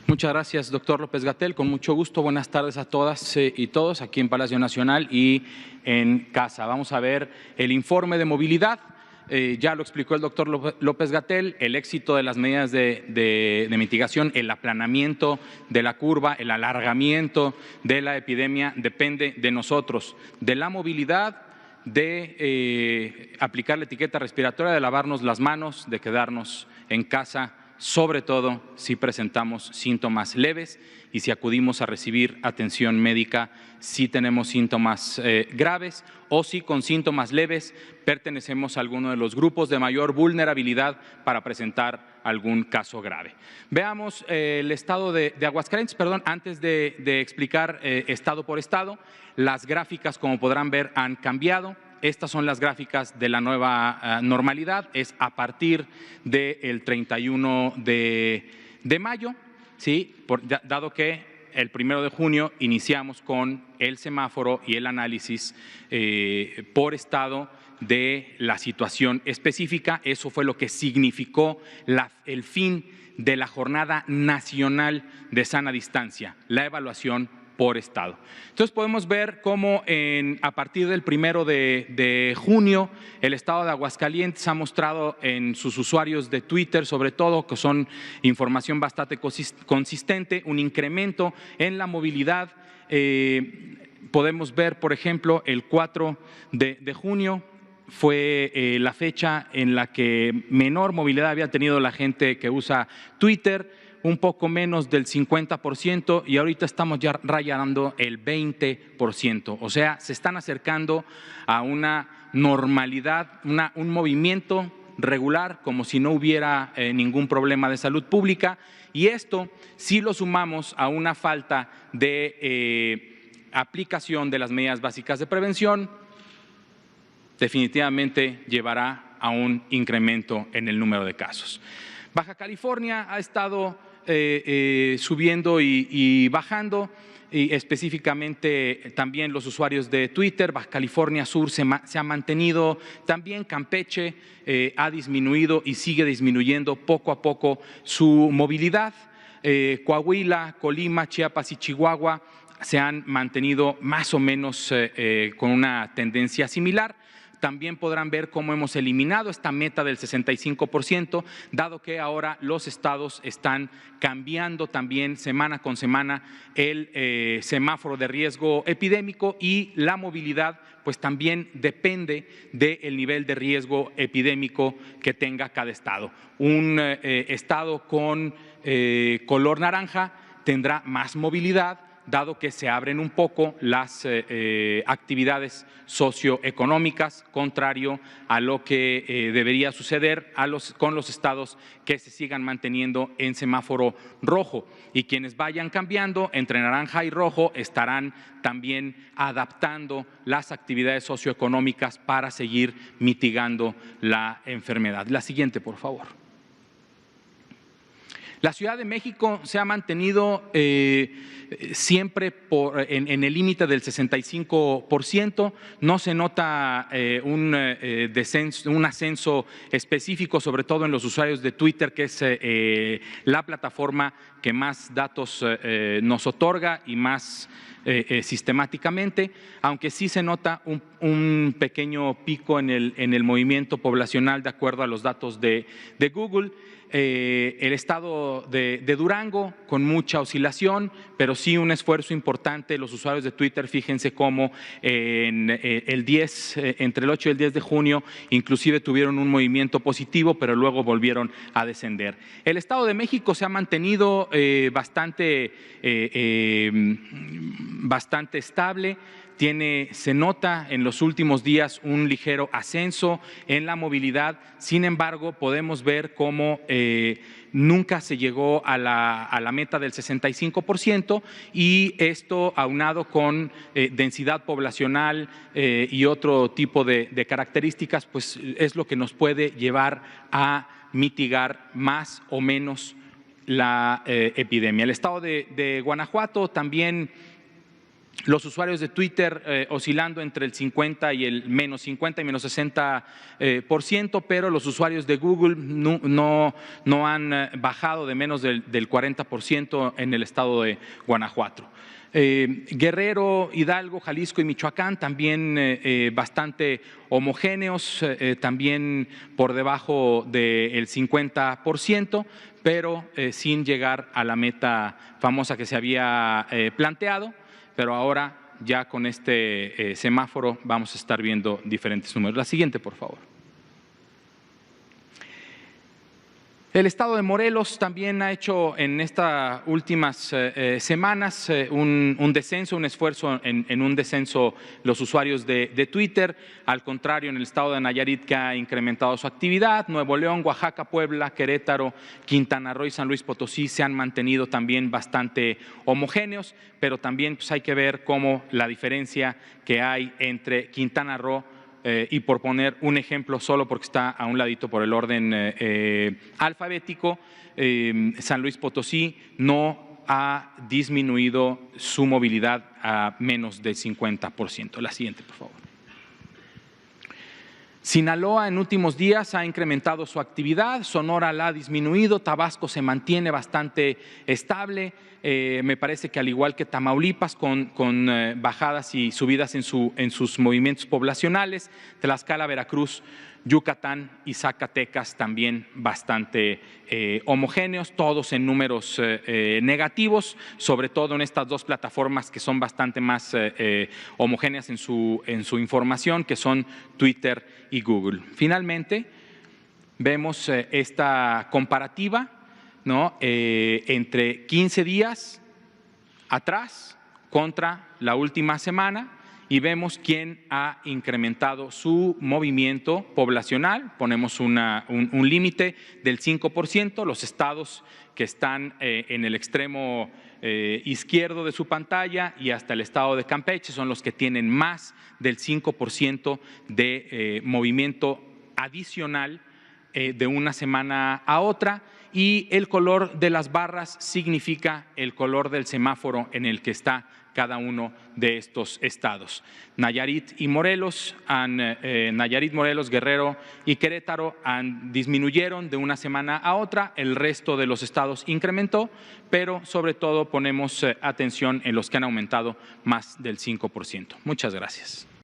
Muchas gracias, doctor López-Gatell. Con mucho gusto. Buenas tardes a todas y todos aquí en Palacio Nacional y en casa. Vamos a ver el informe de movilidad. Ya lo explicó el doctor López-Gatell, el éxito de las medidas de mitigación, el aplanamiento de la curva, el alargamiento de la epidemia depende de nosotros, de la movilidad, de aplicar la etiqueta respiratoria, de lavarnos las manos, de quedarnos en casa, sobre todo si presentamos síntomas leves y si acudimos a recibir atención médica si tenemos síntomas graves o si con síntomas leves pertenecemos a alguno de los grupos de mayor vulnerabilidad para presentar algún caso grave. Veamos el estado de Aguascalientes, antes de explicar estado por estado, las gráficas, como podrán ver, han cambiado. Estas son las gráficas de la nueva normalidad, es a partir del 31 de mayo, ¿sí? Dado que el 1 de junio iniciamos con el semáforo y el análisis por estado de la situación específica. Eso fue lo que significó el fin de la Jornada Nacional de Sana Distancia, la evaluación por estado. Entonces podemos ver cómo a partir del 1 de junio el estado de Aguascalientes ha mostrado en sus usuarios de Twitter, sobre todo, que son información bastante consistente, un incremento en la movilidad. Podemos ver, por ejemplo, el 4 de junio fue la fecha en la que menor movilidad había tenido la gente que usa Twitter, un poco menos del 50%, y ahorita estamos ya rayando el 20%. O sea, se están acercando a una normalidad, un movimiento regular, como si no hubiera ningún problema de salud pública. Y esto, si lo sumamos a una falta de aplicación de las medidas básicas de prevención, definitivamente llevará a un incremento en el número de casos. Baja California ha estado subiendo y bajando, y específicamente también los usuarios de Twitter. Baja California Sur se ha mantenido, también Campeche ha disminuido y sigue disminuyendo poco a poco su movilidad. Coahuila, Colima, Chiapas y Chihuahua se han mantenido más o menos con una tendencia similar. También podrán ver cómo hemos eliminado esta meta del 65%, dado que ahora los estados están cambiando también semana con semana el semáforo de riesgo epidémico, y la movilidad pues también depende del nivel de riesgo epidémico que tenga cada estado. Un estado con color naranja tendrá más movilidad, dado que se abren un poco las actividades socioeconómicas, contrario a lo que debería suceder con los estados que se sigan manteniendo en semáforo rojo. Y quienes vayan cambiando entre naranja y rojo estarán también adaptando las actividades socioeconómicas para seguir mitigando la enfermedad. La siguiente, por favor. La Ciudad de México se ha mantenido siempre en el límite del 65%. No se nota un ascenso específico, sobre todo en los usuarios de Twitter, que es la plataforma que más datos nos otorga y más sistemáticamente, aunque sí se nota un pequeño pico en el movimiento poblacional de acuerdo a los datos de Google. El estado de Durango con mucha oscilación, pero sí un esfuerzo importante. Los usuarios de Twitter, fíjense cómo entre el 8 y el 10 de junio inclusive tuvieron un movimiento positivo, pero luego volvieron a descender. El Estado de México se ha mantenido bastante estable. Se nota en los últimos días un ligero ascenso en la movilidad. Sin embargo, podemos ver cómo nunca se llegó a la meta del 65%, y esto aunado con densidad poblacional y otro tipo de características, pues es lo que nos puede llevar a mitigar más o menos la epidemia. El estado de Guanajuato también Los usuarios de Twitter oscilando entre el 50 y el menos 50 y menos 60%, pero los usuarios de Google no han bajado de menos del 40% en el estado de Guanajuato. Guerrero, Hidalgo, Jalisco y Michoacán también bastante homogéneos, también por debajo del 50%, pero sin llegar a la meta famosa que se había planteado. Pero ahora ya con este semáforo vamos a estar viendo diferentes números. La siguiente, por favor. El estado de Morelos también ha hecho en estas últimas semanas un descenso, un esfuerzo en un descenso los usuarios de Twitter. Al contrario, en el estado de Nayarit, que ha incrementado su actividad. Nuevo León, Oaxaca, Puebla, Querétaro, Quintana Roo y San Luis Potosí se han mantenido también bastante homogéneos, pero también pues, hay que ver cómo la diferencia que hay entre Quintana Roo y por poner un ejemplo solo porque está a un ladito por el orden alfabético, San Luis Potosí no ha disminuido su movilidad a menos del 50%. La siguiente, por favor. Sinaloa en últimos días ha incrementado su actividad, Sonora la ha disminuido, Tabasco se mantiene bastante estable, me parece que al igual que Tamaulipas con bajadas y subidas en sus movimientos poblacionales, Tlaxcala, Veracruz, Yucatán y Zacatecas también bastante homogéneos, todos en números negativos, sobre todo en estas dos plataformas que son bastante más homogéneas en su información, que son Twitter y Google. Finalmente, vemos esta comparativa, ¿no? Entre 15 días atrás contra la última semana, y vemos quién ha incrementado su movimiento poblacional. Ponemos un límite del 5%, los estados que están en el extremo izquierdo de su pantalla y hasta el estado de Campeche son los que tienen más del 5% de movimiento adicional de una semana a otra, y el color de las barras significa el color del semáforo en el que está cada uno de estos estados. Nayarit, Morelos, Guerrero y Querétaro disminuyeron de una semana a otra, el resto de los estados incrementó, pero sobre todo ponemos atención en los que han aumentado más del 5%. Muchas gracias.